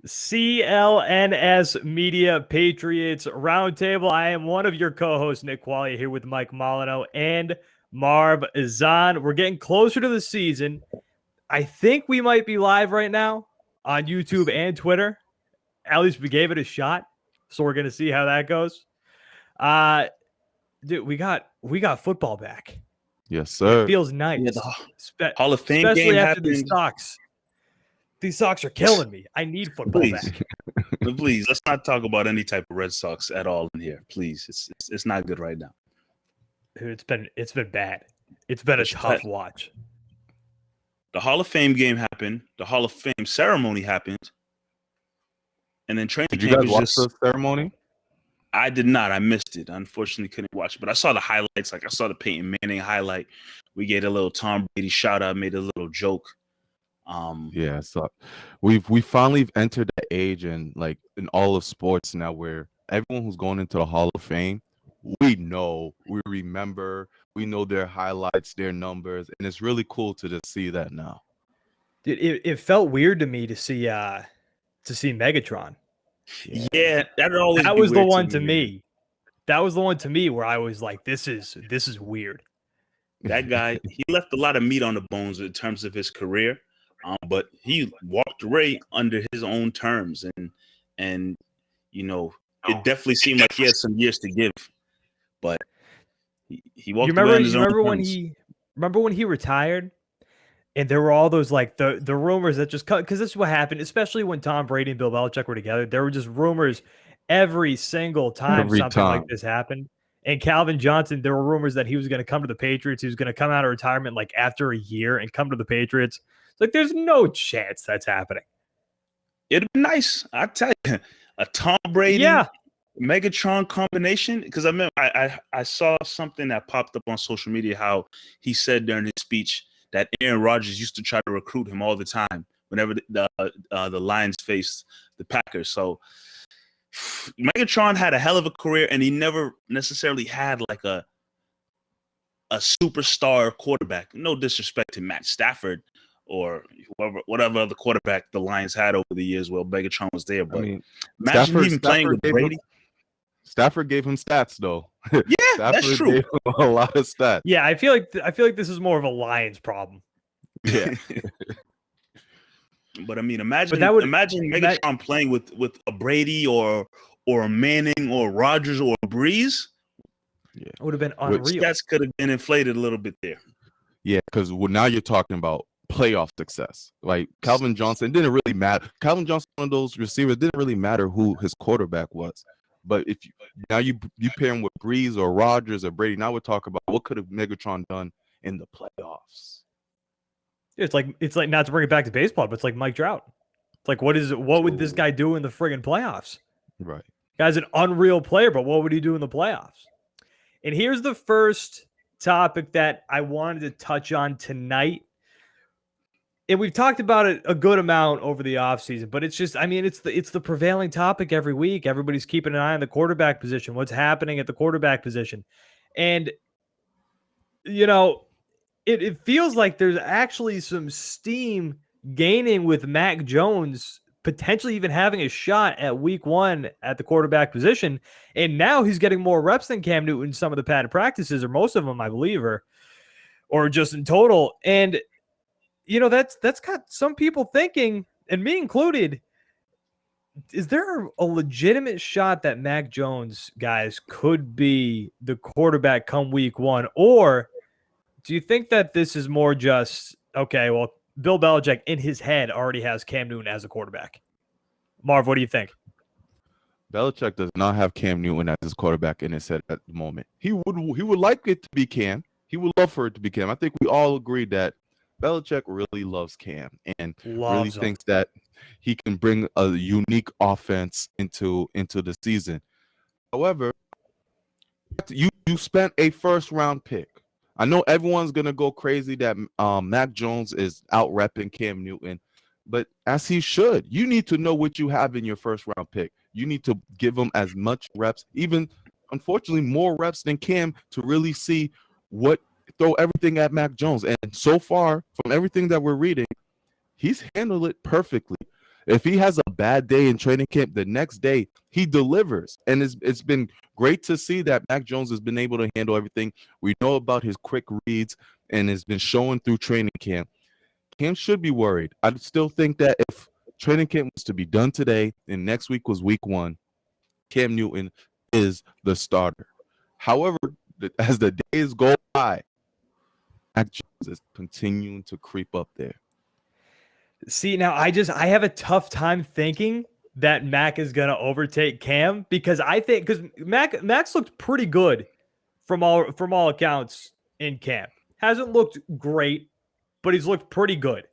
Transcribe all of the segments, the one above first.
CLNS Media Patriots Roundtable. I am one of your co-hosts, Nick Quaglia, here with Mike Molyneaux and Marv, Ezhan. We're getting closer to the season. I think we might be live right now on YouTube and Twitter. At least we gave it a shot, so we're gonna see how that goes. Dude, we got football back. Yes, sir. It feels nice. Yeah, Hall of Fame especially game after happened. these socks. These socks are killing me. I need football back. Please, let's not talk about any type of Red Sox at all in here. Please, it's not good right now. Dude, it's been bad. It's been a tough watch. The Hall of Fame game happened. The Hall of Fame ceremony happened, and then training camp. Did you guys watch the ceremony? I did not. I missed it. Unfortunately, couldn't watch it. But I saw the highlights. Like I saw the Peyton Manning highlight. We gave a little Tom Brady shout out. Made a little joke. Yeah, so we finally entered that age and like in all of sports now where everyone who's going into the Hall of Fame, we remember, we know their highlights, their numbers, and it's really cool to just see that now. It felt weird to me to see Megatron. Yeah, that was the one to me. That was the one to me where I was like, this is weird. That guy, he left a lot of meat on the bones in terms of his career. But he walked away under his own terms, and you know, it definitely seemed like he had some years to give. But he walked away on his own terms. Remember when he retired, and there were all those like the rumors that just cut, because this is what happened, especially when Tom Brady and Bill Belichick were together. There were just rumors every single time something like this happened. And Calvin Johnson, there were rumors that he was going to come to the Patriots. He was going to come out of retirement like after a year and come to the Patriots. Like, there's no chance that's happening. It'd be nice. I tell you, a Tom Brady, Megatron combination. Because I saw something that popped up on social media how he said during his speech that Aaron Rodgers used to try to recruit him all the time whenever the Lions faced the Packers. So Megatron had a hell of a career, and he never necessarily had like a superstar quarterback. No disrespect to Matt Stafford or whatever other quarterback the Lions had over the years. Well, Megatron was there, but imagine even playing with Brady. Stafford gave him stats, though. Yeah, that's true. Gave him a lot of stats. Yeah, I feel like this is more of a Lions problem. Yeah. But I mean, imagine Megatron playing with a Brady or a Manning or Rodgers or a Breeze. Yeah, it would have been unreal. Stats could have been inflated a little bit there. Yeah, because now you're talking about playoff success. Like Calvin Johnson didn't really matter. Calvin Johnson, one of those receivers, didn't really matter who his quarterback was. But if you pair him with Breeze or Rodgers or Brady, now we're talking about what could have Megatron done in the playoffs. It's like not to bring it back to baseball, but it's like Mike Trout. It's like what would this guy do in the friggin' playoffs? Right. Guy's an unreal player, but what would he do in the playoffs? And here's the first topic that I wanted to touch on tonight. And we've talked about it a good amount over the offseason, but it's just, I mean, it's the prevailing topic every week. Everybody's keeping an eye on the quarterback position, what's happening at the quarterback position. And, you know, it feels like there's actually some steam gaining with Mac Jones potentially even having a shot at week 1 at the quarterback position. And now he's getting more reps than Cam Newton in some of the padded practices, or most of them, I believe, or just in total. And you know, that's got some people thinking, and me included, is there a legitimate shot that Mac Jones, guys, could be the quarterback come week 1? Or do you think that this is more just, okay, well, Bill Belichick in his head already has Cam Newton as a quarterback? Marv, what do you think? Belichick does not have Cam Newton as his quarterback in his head at the moment. He would like it to be Cam. He would love for it to be Cam. I think we all agree that Belichick really loves Cam and really thinks that he can bring a unique offense into the season. However, you spent a first-round pick. I know everyone's going to go crazy that Mac Jones is out-repping Cam Newton, but as he should. You need to know what you have in your first-round pick. You need to give him as much reps, even, unfortunately, more reps than Cam to really see throw everything at Mac Jones. And so far, from everything that we're reading, he's handled it perfectly. If he has a bad day in training camp, the next day he delivers. And it's been great to see that Mac Jones has been able to handle everything. We know about his quick reads, and it's been showing through training camp. Cam should be worried. I still think that if training camp was to be done today and next week was week 1, Cam Newton is the starter. However, as the days go by, Mac Jones is continuing to creep up there. See, now I have a tough time thinking that Mac is going to overtake Cam, because Mac's looked pretty good from all accounts in camp. Hasn't looked great, but he's looked pretty good.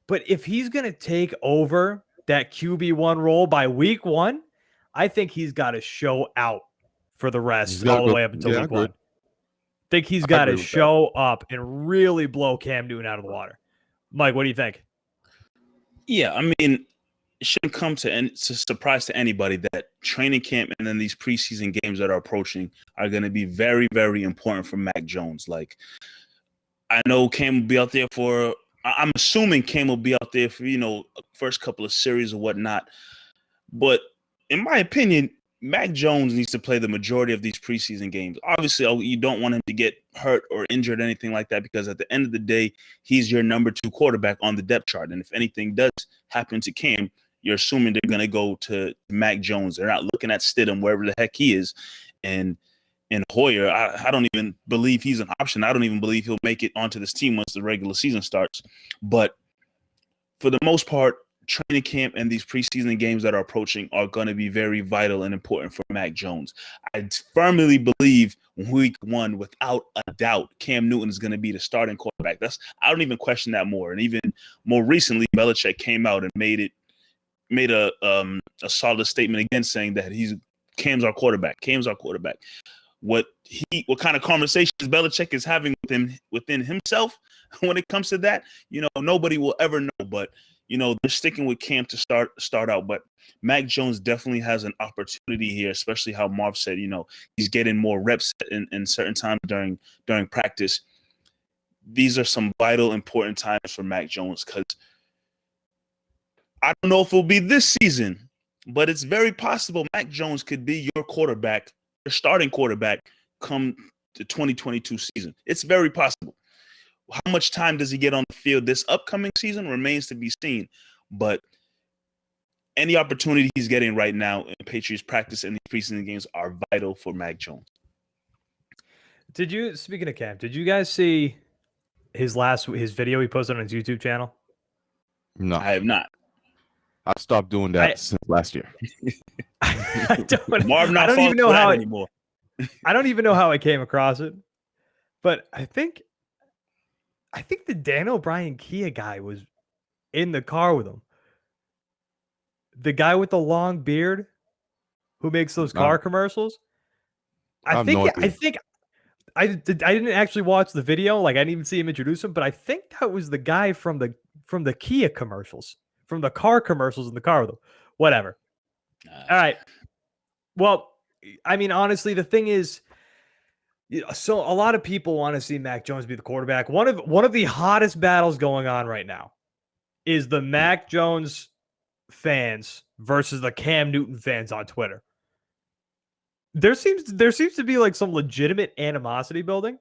But if he's going to take over that QB1 role by week 1, I think he's got to show out for the rest all the way up until week 1. I think he's got to show up and really blow Cam Newton out of the water. Mike, what do you think? Yeah, I mean, it shouldn't come to surprise to anybody that training camp and then these preseason games that are approaching are going to be very, very important for Mac Jones. Like, I know Cam will be out there for – I'm assuming Cam will be out there for, first couple of series or whatnot. But in my opinion, Mac Jones needs to play the majority of these preseason games. Obviously, you don't want him to get hurt or injured or anything like that, because at the end of the day, he's your number 2 quarterback on the depth chart. And if anything does happen to Cam, you're assuming they're going to go to Mac Jones. They're not looking at Stidham, wherever the heck he is. And Hoyer, I don't even believe he's an option. I don't even believe he'll make it onto this team once the regular season starts. But for the most part, training camp and these preseason games that are approaching are going to be very vital and important for Mac Jones. I firmly believe week 1, without a doubt, Cam Newton is going to be the starting quarterback. I don't even question that more. And even more recently, Belichick came out and made a solid statement again, saying that Cam's our quarterback. Cam's our quarterback. What kind of conversations Belichick is having within himself when it comes to that, nobody will ever know. But they're sticking with Cam to start out. But Mac Jones definitely has an opportunity here, especially how Marv said, he's getting more reps in certain times during practice. These are some vital, important times for Mac Jones, because I don't know if it'll be this season, but it's very possible Mac Jones could be your quarterback, your starting quarterback, come the 2022 season. It's very possible. How much time does he get on the field this upcoming season remains to be seen. But any opportunity he's getting right now in Patriots practice and these preseason games are vital for Mac Jones. Speaking of Cam, did you guys see his video he posted on his YouTube channel? No, I have not. I've stopped doing that since last year. I don't even know how anymore. I don't even know how I came across it, but I think the Dan O'Brien Kia guy was in the car with him. The guy with the long beard who makes those car commercials. I didn't actually watch the video. Like, I didn't even see him introduce him, but I think that was the guy from the Kia commercials, from the car commercials in the car with him. Whatever. All right. Well, I mean, honestly, the thing is, so a lot of people want to see Mac Jones be the quarterback. One of the hottest battles going on right now is the Mac Jones fans versus the Cam Newton fans on Twitter. There seems to be like some legitimate animosity building.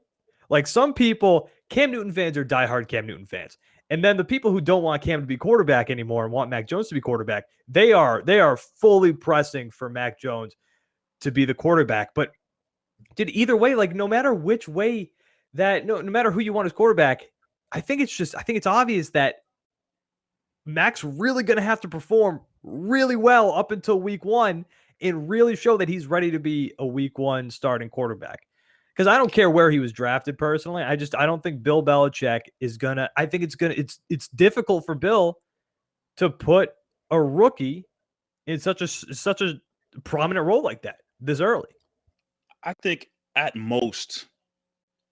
Like, some people, Cam Newton fans are diehard Cam Newton fans. And then the people who don't want Cam to be quarterback anymore and want Mac Jones to be quarterback, they are fully pressing for Mac Jones to be the quarterback. But either way, like, no matter which way no matter who you want as quarterback, I think it's obvious that Mac's really going to have to perform really well up until week 1 and really show that he's ready to be a week 1 starting quarterback. Because I don't care where he was drafted personally. I don't think Bill Belichick is gonna. I think it's difficult for Bill to put a rookie in such a prominent role like that this early. I think at most,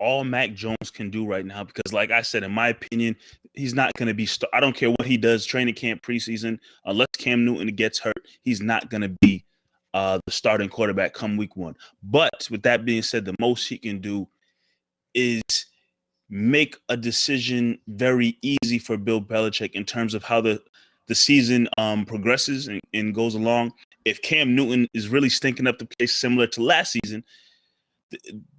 all Mac Jones can do right now, because like I said, in my opinion, he's not going to be I don't care what he does training camp, preseason, unless Cam Newton gets hurt, he's not going to be the starting quarterback come week 1. But with that being said, the most he can do is make a decision very easy for Bill Belichick in terms of how the the season progresses and goes along, if Cam Newton is really stinking up the place similar to last season,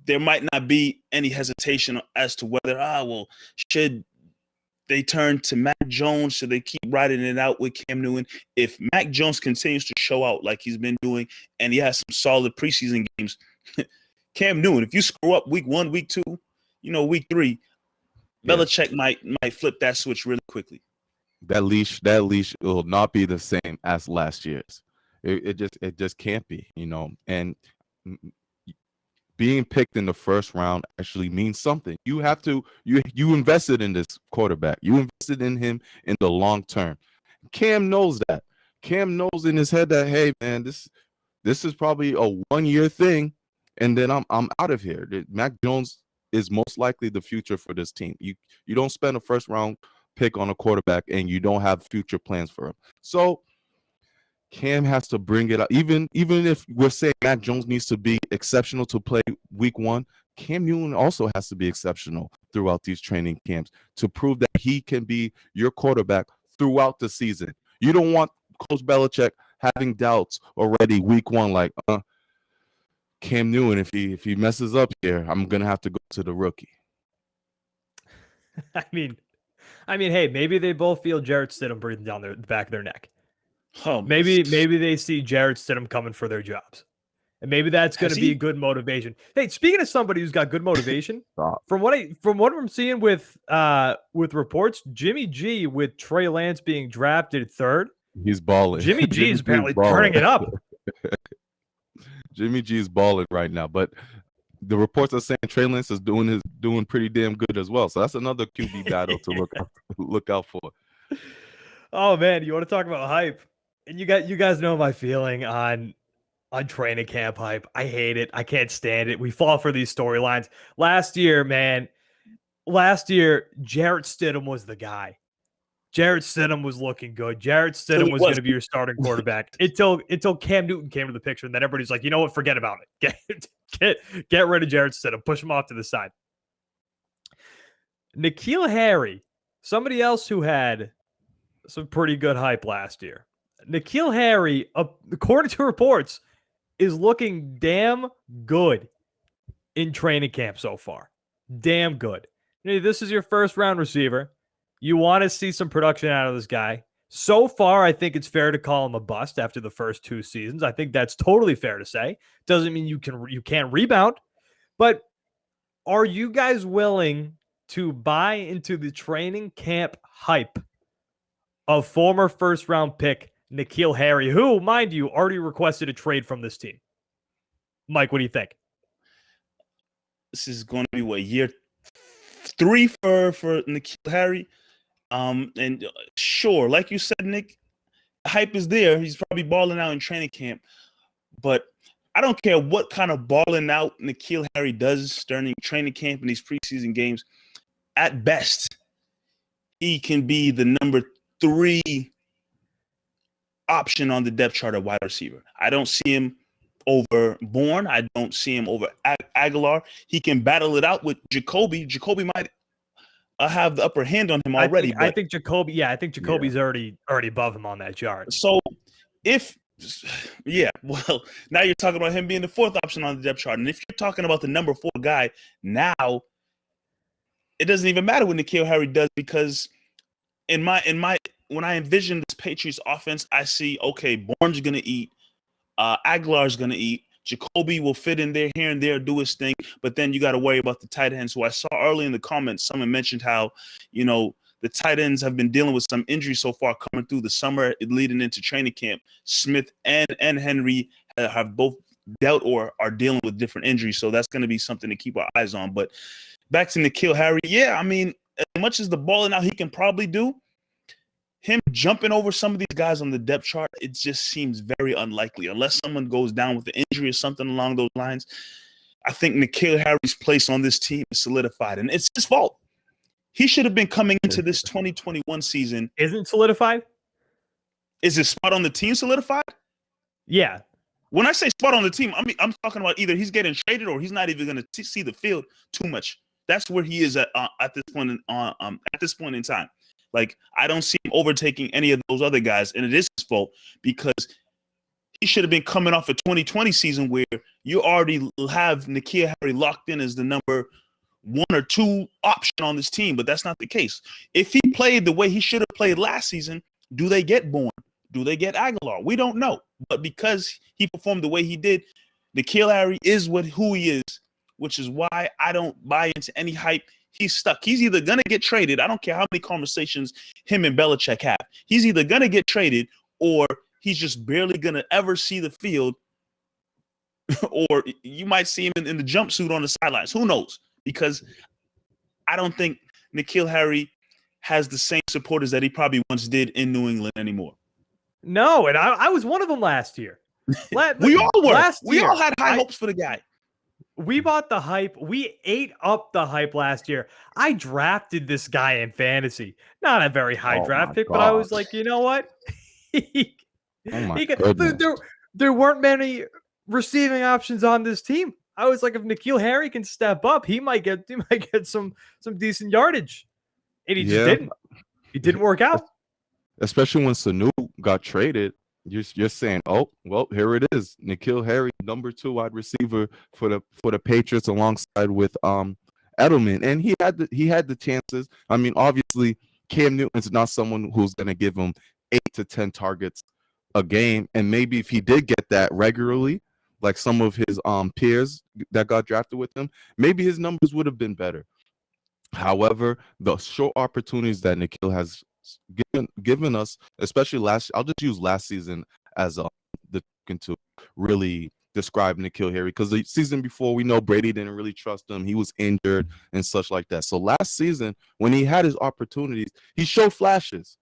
there might not be any hesitation as to whether, should they turn to Mac Jones? Should they keep riding it out with Cam Newton? If Mac Jones continues to show out like he's been doing and he has some solid preseason games, Cam Newton, if you screw up week 1, week 2, week 3, Belichick might flip that switch really quickly. That leash will not be the same as last year's. It just can't be, and being picked in the first round actually means something. You have to, you invested in this quarterback. You invested in him in the long term. Cam knows that. Cam knows in his head that, hey man, this is probably a 1-year thing, and then I'm out of here. Mac Jones is most likely the future for this team. You don't spend a first round pick on a quarterback and you don't have future plans for him. So Cam has to bring it up. Even if we're saying Mac Jones needs to be exceptional to play week 1, Cam Newton also has to be exceptional throughout these training camps to prove that he can be your quarterback throughout the season. You don't want Coach Belichick having doubts already week 1, like, Cam Newton, if he messes up here, I'm gonna have to go to the rookie. I mean, hey, maybe they both feel Jarrett Stidham breathing down the back of their neck. Oh, maybe they see Jarrett Stidham coming for their jobs, and maybe that's going to be good motivation. Hey, speaking of somebody who's got good motivation, from what I'm seeing with reports, Jimmy G with Trey Lance being drafted 3rd, he's balling. Jimmy G is apparently turning it up. Jimmy G is balling right now, but the reports are saying Trey Lance is doing pretty damn good as well. So that's another QB battle to look out for. Oh man, you want to talk about hype? And you guys know my feeling on training camp hype. I hate it. I can't stand it. We fall for these storylines. Last year, Jarrett Stidham was the guy. Jarrett Stidham was looking good. Jarrett Stidham was going to be your starting quarterback until Cam Newton came to the picture, and then everybody's like, you know what? Forget about it. Get rid of Jarrett Stidham. Push him off to the side. Nikhil Harry, somebody else who had some pretty good hype last year. Nikhil Harry, according to reports, is looking damn good in training camp so far. Damn good. This is your first round receiver. You want to see some production out of this guy. So far, I think it's fair to call him a bust after the first 2 seasons. I think that's totally fair to say. Doesn't mean you can't rebound. But are you guys willing to buy into the training camp hype of former first-round pick Nikhil Harry, who, mind you, already requested a trade from this team? Mike, what do you think? This is going to be what, year 3 for Nikhil Harry? And sure, like you said, Nick, hype is there. He's probably balling out in training camp, but I don't care what kind of balling out Nikhil Harry does during training camp in these preseason games. At best, he can be the number 3 option on the depth chart at wide receiver. I don't see him over Bourne. I don't see him over Aguilar. He can battle it out with Jacoby. Jacoby might have the upper hand on him already. I think Jacoby. I think Jacoby's already above him on that chart. So well, now you're talking about him being the 4th option on the depth chart, and if you're talking about the number 4 guy, now it doesn't even matter what Nikhil Harry does, because in my when I envision this Patriots offense, I see, okay, Bourne's going to eat, Aguilar's going to eat, Jacoby will fit in there here and there, do his thing, but then you got to worry about the tight ends, who I saw early in the comments, someone mentioned how, the tight ends have been dealing with some injuries so far coming through the summer, leading into training camp. Smith and Henry have both dealt or are dealing with different injuries, so that's going to be something to keep our eyes on. But back to Nikhil Harry, as much as the balling out he can probably do, him jumping over some of these guys on the depth chart, it just seems very unlikely. Unless someone goes down with the injury or something along those lines, I think Nikhil Harry's place on this team is solidified, and it's his fault. He should have been coming into this 2021 season. Isn't solidified? Is his spot on the team solidified? Yeah. When I say spot on the team, I'm talking about either he's getting traded or he's not even going to see the field too much. That's where he is at this point in time. Like, I don't see him overtaking any of those other guys, and it is his fault because he should have been coming off a 2020 season where you already have Nikhil Harry locked in as the number 1 or 2 option on this team, but that's not the case. If he played the way he should have played last season, do they get Bourne? Do they get Aguilar? We don't know. But because he performed the way he did, Nikhil Harry is who he is, which is why I don't buy into any hype. He's stuck. He's either going to get traded. I don't care how many conversations him and Belichick have. He's either going to get traded or he's just barely going to ever see the field. Or you might see him in the jumpsuit on the sidelines. Who knows? Because I don't think Nikhil Harry has the same supporters that he probably once did in New England anymore. No, and I was one of them last year. We all were. We year, all had high hopes for the guy. We bought the hype. We ate up the hype last year. I drafted this guy in fantasy. Not a very high draft pick, but I was like, you know what? There weren't many receiving options on this team. I was like, if Nikhil Harry can step up, he might get some decent yardage. And he just didn't. It didn't work out. Especially when Sanu got traded. You're saying, oh, well, here it is. Nikhil Harry, number 2 wide receiver for the Patriots alongside with Edelman. And he had the chances. I mean, obviously, Cam Newton's not someone who's going to give him 8 to 10 targets a game. And maybe if he did get that regularly, like some of his peers that got drafted with him, maybe his numbers would have been better. However, the short opportunities that Nikhil has given us, especially I'll just use last season as the to really describe Nikhil Harry, because the season before, we know Brady didn't really trust him. He was injured and such like that. So last season, when he had his opportunities, he showed flashes.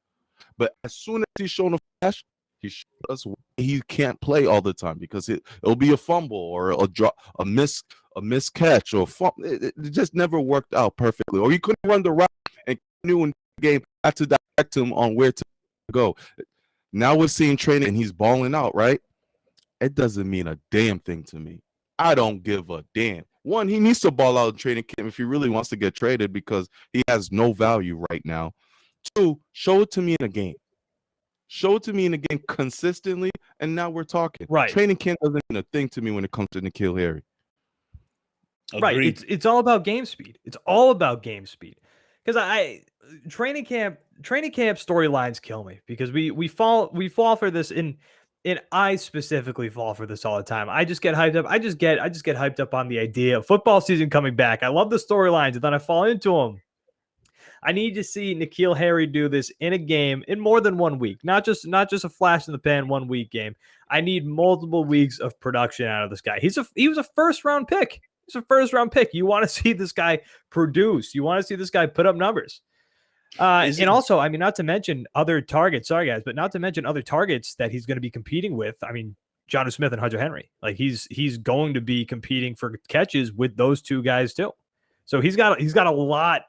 But as soon as he's shown a flash, he showed us he can't play all the time because it'll be a fumble or a drop, a miscatch, or it just never worked out perfectly. Or he couldn't run the route and knew in the game had to direct him on where to go. Now we're seeing training and he's balling out, right? It doesn't mean a damn thing to me. I don't give a damn. One, he needs to ball out in training camp if he really wants to get traded because he has no value right now. 2, show it to me in a game. Show it to me in a game consistently, and now we're talking. Right. Training camp doesn't mean a thing to me when it comes to Nikhil Harry. Right. It's all about game speed. It's all about game speed. Because training camp storylines kill me because we fall for this and I specifically fall for this all the time. I just get hyped up. I just get hyped up on the idea of football season coming back. I love the storylines, and then I fall into them. I need to see Nikhil Harry do this in a game in more than 1 week, not just a flash in the pan 1 week game. I need multiple weeks of production out of this guy. He was a first round pick. He's a first round pick. You want to see this guy produce. You want to see this guy put up numbers. And also, I mean, not to mention other targets. Sorry, guys, but not to mention other targets that he's going to be competing with. I mean, Jonnu Smith and Hunter Henry. Like he's going to be competing for catches with those 2 guys too. So he's got a lot.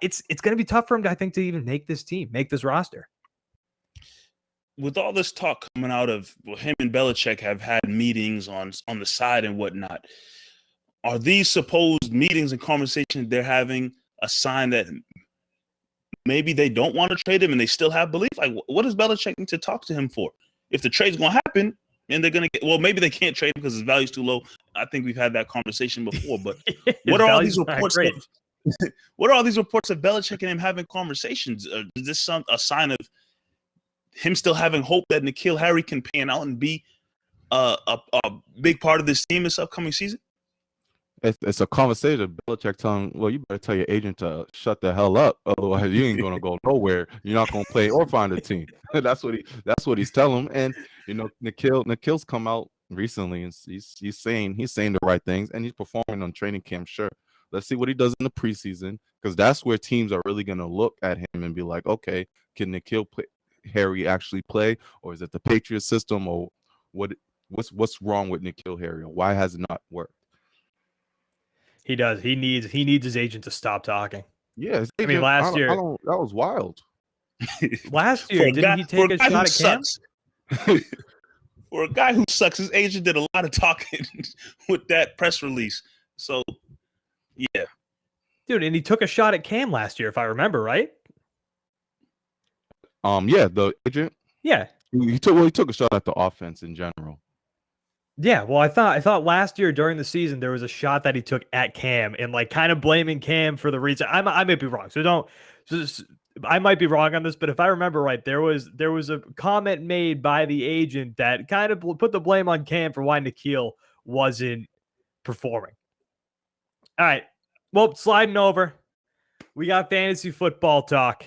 It's going to be tough for him, I think, to even make this team, make this roster. With all this talk coming out of him and Belichick have had meetings on the side and whatnot, are these supposed meetings and conversations they're having a sign that maybe they don't want to trade him and they still have belief? Like, what does Belichick need to talk to him for? If the trade's going to happen and they're going to get, well, maybe they can't trade him because his value's too low. I think we've had that conversation before, but what are all these reports? What are all these reports of Belichick and him having conversations? Is this a sign of him still having hope that Nikhil Harry can pan out and be a big part of this team this upcoming season? It's a conversation. Belichick telling, well, you better tell your agent to shut the hell up, otherwise you ain't gonna go nowhere. You're not gonna play or find a team. That's what he's telling him. And you know, Nikhil's come out recently and he's saying the right things and he's performing on training camp. Sure, let's see what he does in the preseason, because that's where teams are really gonna look at him and be like, okay, can Nikhil Harry actually play, or is it the Patriots system, or what's wrong with Nikhil Harry, or why has it not worked? He does. He needs his agent to stop talking. Yeah, I mean, last year that was wild. Last year, didn't he take a shot at Cam? For a guy who sucks, his agent did a lot of talking with that press release. So, yeah, dude, and he took a shot at Cam last year, if I remember right. Yeah, the agent. Yeah. He took a shot at the offense in general. Yeah, well, I thought last year during the season there was a shot that he took at Cam and like kind of blaming Cam for the reason. I might be wrong, I might be wrong on this, but if I remember right, there was a comment made by the agent that kind of put the blame on Cam for why Nikhil wasn't performing. All right, well, sliding over, we got fantasy football talk.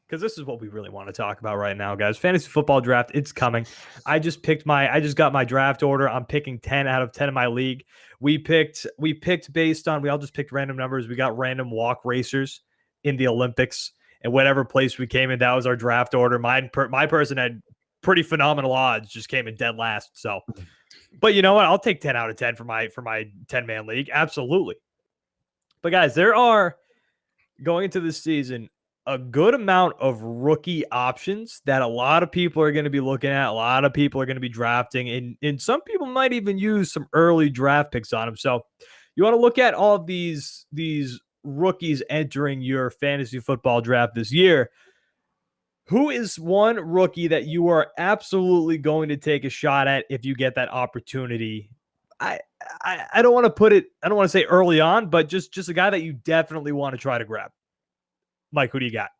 Because this is what we really want to talk about right now, guys. Fantasy football draft, it's coming. I just got my draft order. I'm picking 10 out of 10 in my league. We picked based on, we all just picked random numbers. We got random walk racers in the Olympics, and whatever place we came in, that was our draft order. My person had pretty phenomenal odds, just came in dead last. So, but you know what? I'll take 10 out of 10 for my 10-man league. Absolutely. But guys, there are, going into this season, a good amount of rookie options that a lot of people are going to be looking at. A lot of people are going to be drafting, and some people might even use some early draft picks on them. So you want to look at all of these rookies entering your fantasy football draft this year. Who is one rookie that you are absolutely going to take a shot at if you get that opportunity? I don't want to put it, I don't want to say early on, but just a guy that you definitely want to try to grab. Mike, who do you got?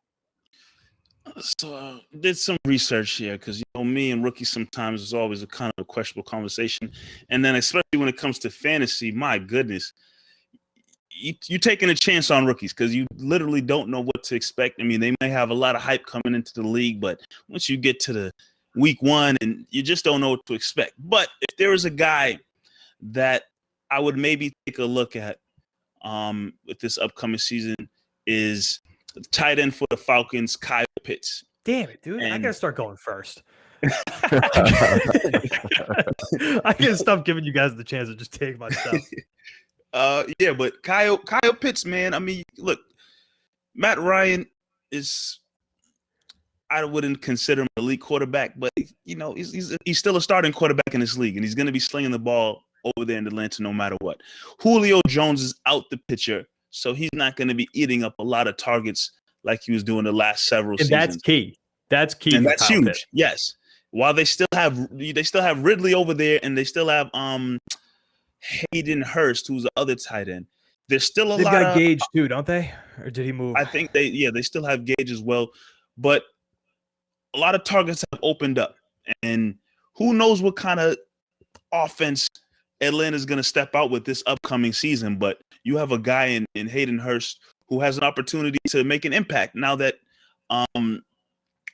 So did some research here because, me and rookies sometimes is always a kind of a questionable conversation. And then especially when it comes to fantasy, my goodness, you're taking a chance on rookies because you literally don't know what to expect. I mean, they may have a lot of hype coming into the league, but once you get to the week one and you just don't know what to expect. But if there is a guy that I would maybe take a look at with this upcoming season is tight end for the Falcons, Kyle Pitts. Damn it, dude. I got to start going first. I can't stop giving you guys the chance to just take my stuff. Yeah, but Kyle Pitts, man. I mean, look, Matt Ryan is, I wouldn't consider him an elite quarterback, but he's still a starting quarterback in this league, and he's going to be slinging the ball over there in Atlanta no matter what. Julio Jones is out the picture, so he's not going to be eating up a lot of targets like he was doing the last several seasons. That's key. That's key. And that's huge. Pitt. Yes. While they still have Ridley over there, and they still have Hayden Hurst, who's the other tight end. There's still a lot. They've got Gage too, don't they? Or did he move? I think they still have Gage as well, but a lot of targets have opened up, and who knows what kind of offense Atlanta's going to step out with this upcoming season. But you have a guy in Hayden Hurst who has an opportunity to make an impact now that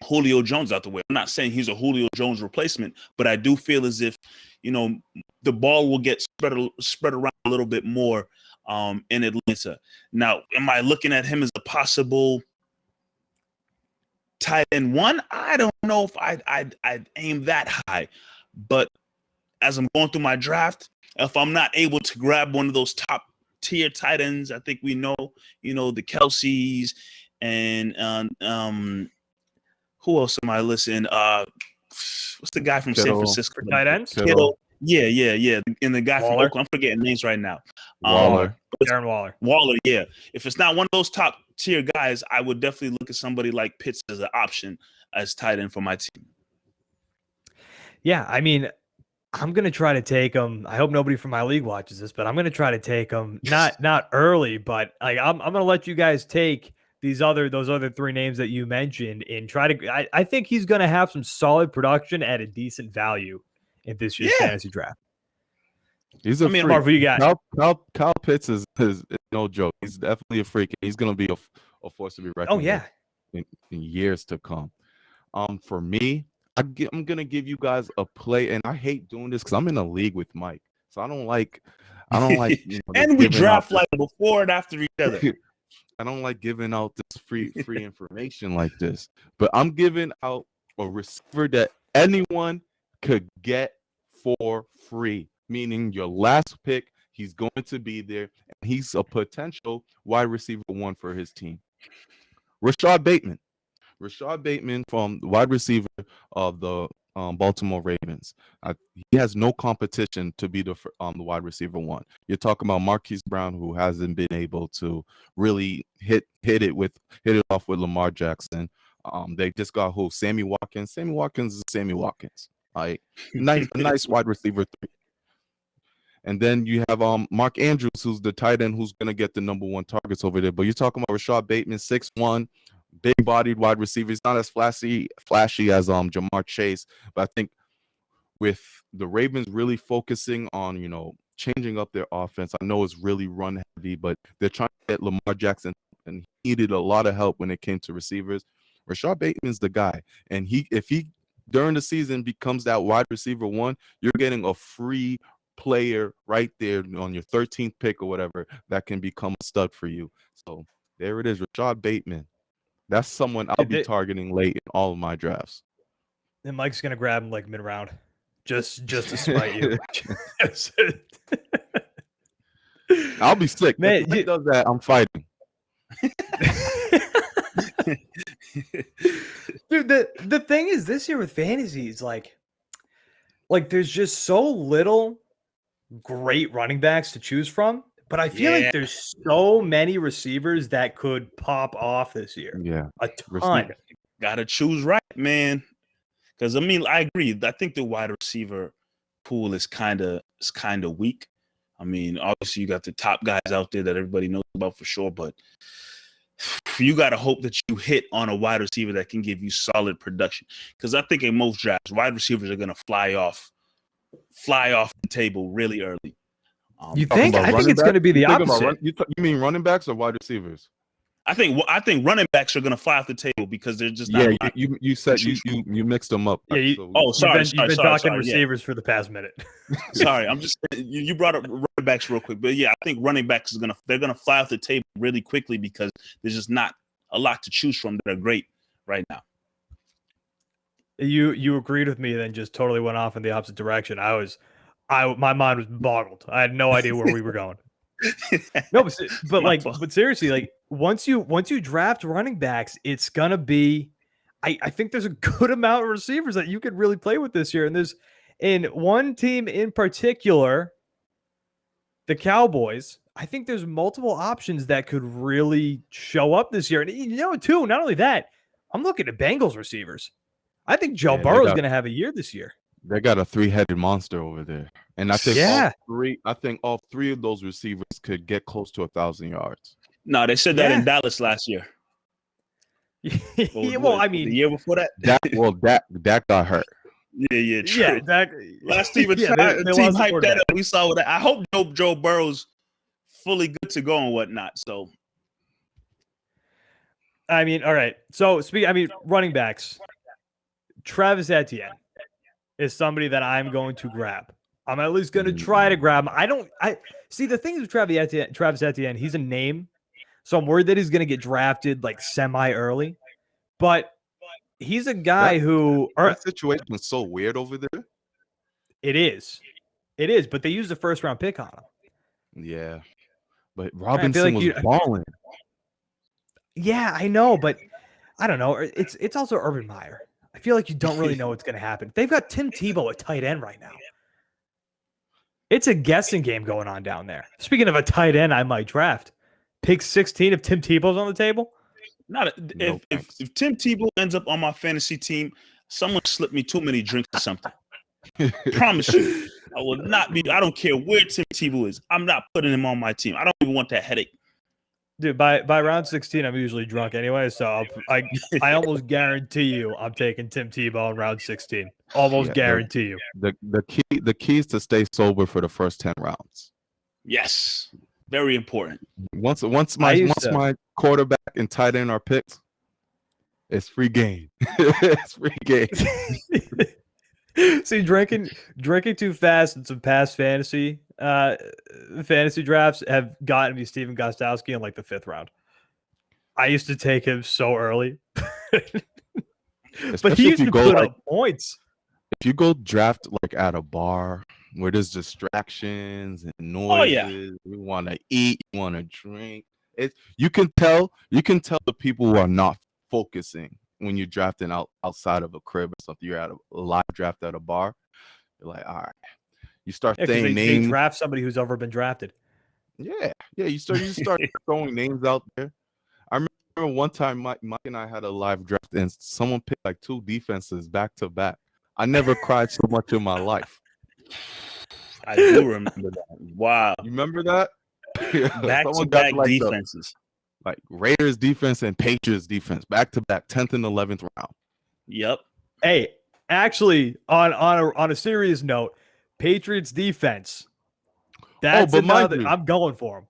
Julio Jones out the way. I'm not saying he's a Julio Jones replacement, but I do feel as if, the ball will get spread around a little bit more in Atlanta. Now, am I looking at him as a possible tight end one? I don't know if I'd aim that high, but as I'm going through my draft, if I'm not able to grab one of those top tier tight ends, I think we know, the Kelce's and who else am I listening? What's the guy from San Francisco? For tight ends? Kittle. Yeah. And the guy from Oakland, I'm forgetting names right now. Waller. Darren Waller. Waller, yeah. If it's not one of those top tier guys, I would definitely look at somebody like Pitts as an option as tight end for my team. Yeah, I mean, I'm going to try to take him. I hope nobody from my league watches this, but I'm going to try to take him not early, but like I'm going to let you guys take those other three names that you mentioned and try to. I think he's going to have some solid production at a decent value in this year's fantasy draft. Marv, who you got? Kyle Pitts is no joke. He's definitely a freak. He's going to be a force to be reckoned with in years to come. For me, I'm going to give you guys a play, and I hate doing this because I'm in a league with Mike, so I don't like. And we draft like before and after each other. I don't like giving out this free information like this, but I'm giving out a receiver that anyone could get for free, meaning your last pick, he's going to be there, and he's a potential wide receiver one for his team. Rashad Bateman from the wide receiver of the Baltimore Ravens. He has no competition to be the wide receiver one. You're talking about Marquise Brown, who hasn't been able to really hit it off with Lamar Jackson. They just got who? Sammy Watkins. Sammy Watkins is Sammy Watkins. Like a nice wide receiver 3. And then you have Mark Andrews, who's the tight end, who's gonna get the #1 targets over there. But you're talking about Rashad Bateman, 6'1", big-bodied wide receiver. He's not as flashy as Jamar Chase, but I think with the Ravens really focusing on changing up their offense, I know it's really run heavy, but they're trying to get Lamar Jackson, and he needed a lot of help when it came to receivers. Rashad Bateman's the guy, and if he during the season becomes that wide receiver 1, you're getting a free player right there on your 13th pick or whatever that can become a stud for you. So there it is, Rashad Bateman. That's someone I'll be targeting late in all of my drafts. And Mike's gonna grab him like mid-round, just to spite you. I'll be sick, man. If he does that, I'm fighting. Dude, the thing is, this year with fantasy is like there's just so little great running backs to choose from, but I feel like there's so many receivers that could pop off this year. Yeah, a ton. Gotta choose right, man. Because I agree. I think the wide receiver pool is kind of weak. I mean, obviously you got the top guys out there that everybody knows about for sure, but you got to hope that you hit on a wide receiver that can give you solid production. Because I think in most drafts, wide receivers are going to fly off the table really early. You think? I think it's going to be the opposite. You mean running backs or wide receivers? I think running backs are going to fly off the table because they're just not. Yeah, you said you mixed them up. Yeah, you've been talking receivers for the past minute. Sorry, I'm just you brought up running backs real quick, but yeah, I think running backs they're gonna fly off the table really quickly because there's just not a lot to choose from that are great right now. You agreed with me, then just totally went off in the opposite direction. My mind was boggled. I had no idea where we were going. No, but seriously, like once you draft running backs, it's gonna be. I think there's a good amount of receivers that you could really play with this year, and there's in one team in particular, the Cowboys. I think there's multiple options that could really show up this year, and too. Not only that, I'm looking at Bengals receivers. I think Joe Burrow is going to have a year this year. They got a 3-headed monster over there, and I think all three of those receivers could get close to 1,000 yards. No, they said that in Dallas last year. I mean, the year before that. Dak got hurt. Yeah, true. Yeah, exactly. Last team, team hyped that up. We saw that. I hope Joe Burrow's fully good to go and whatnot. So, I mean, all right. So, running backs. Travis Etienne is somebody that I'm going to grab. I'm at least going to try to grab him. See, the thing is with Travis Etienne, he's a name, so I'm worried that he's going to get drafted like semi-early. But he's a guy that situation is so weird over there. It is, but they used a first-round pick on him. Yeah, but Robinson was balling. Yeah, I know, but I don't know. It's also Urban Meyer. I feel like you don't really know what's going to happen. They've got Tim Tebow at tight end right now. It's a guessing game going on down there. Speaking of a tight end, I might draft. Pick 16 if Tim Tebow's on the table. If Tim Tebow ends up on my fantasy team, someone slipped me too many drinks or something. Promise you, I will not be. I don't care where Tim Tebow is. I'm not putting him on my team. I don't even want that headache. Dude, by round 16, I'm usually drunk anyway, so I almost guarantee you I'm taking Tim Tebow in round 16. Almost guarantee you. The key is to stay sober for the first 10 rounds. Yes, very important. Once my quarterback and tight end are picked, it's free game. It's free game. See, drinking too fast and some past fantasy drafts have gotten me Steven Gostkowski in like the 5th round. I used to take him so early, but he used to put up points. If you go draft like at a bar where there's distractions and noises, you want to eat, you want to drink. You can tell the people who are not focusing when you're drafting outside of a crib or something. You're at a live draft at a bar. You're like, all right. You start saying names. They draft somebody who's ever been drafted. Yeah. You start throwing names out there. I remember remember one time Mike and I had a live draft and someone picked like 2 defenses back to back. I never cried so much in my life. I do remember that. Wow. You remember that? Back to back defenses. Like Raiders defense and Patriots defense back to back, 10th and 11th round. Yep. Hey, actually, on a serious note, Patriots defense. That's another. I'm going for him.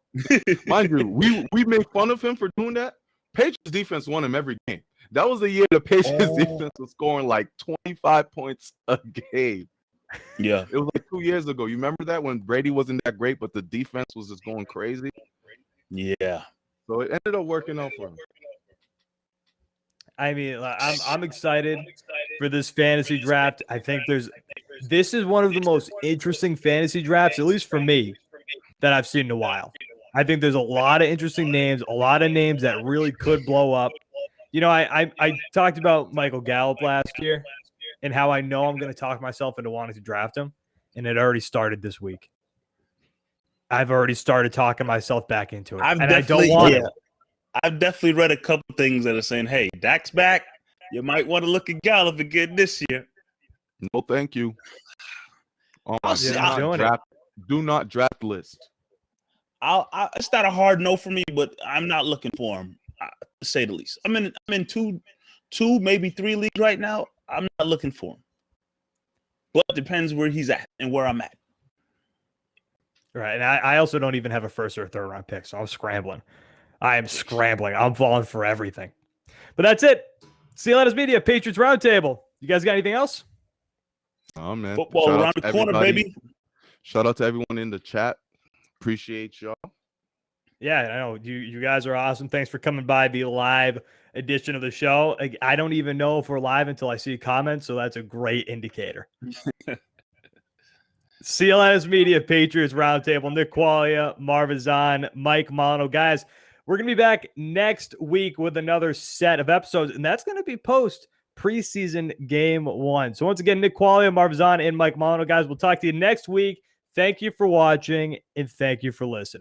Mind you, we made fun of him for doing that. Patriots defense won him every game. That was the year the Patriots defense was scoring like 25 points a game. Yeah. It was like 2 years ago. You remember that when Brady wasn't that great, but the defense was just going crazy? Yeah. So it ended up working out for him. I mean, I'm excited for this fantasy draft. I think this is one of the most interesting fantasy drafts, at least for me, that I've seen in a while. I think there's a lot of interesting names, a lot of names that really could blow up. You know, I talked about Michael Gallup last year and how I know I'm going to talk myself into wanting to draft him, and it already started this week. I've already started talking myself back into it, and I don't want it. I've definitely read a couple things that are saying, hey, Dak's back. You might want to look at Gallup again this year. No, thank you. Do not draft list. It's not a hard no for me, but I'm not looking for him, to say the least. I'm in two, maybe 3 leagues right now. I'm not looking for him. But it depends where he's at and where I'm at. Right, and I also don't even have a first or third round pick, so I'm scrambling. I am scrambling. I'm falling for everything. But that's it. CLNS Media Patriots Roundtable. You guys got anything else? Oh, man. Football around the corner, baby. Shout out to everyone in the chat. Appreciate y'all. Yeah, I know. You guys are awesome. Thanks for coming by the live edition of the show. I don't even know if we're live until I see comments, so that's a great indicator. CLNS Media Patriots Roundtable. Nick Quaglia, Marv, Ezhan, Mike Molyneaux. Guys, we're going to be back next week with another set of episodes, and that's going to be post preseason game 1. So once again, Nick Quaglia, Marv, Ezhan, and Mike Molyneaux. Guys, we'll talk to you next week. Thank you for watching, and thank you for listening.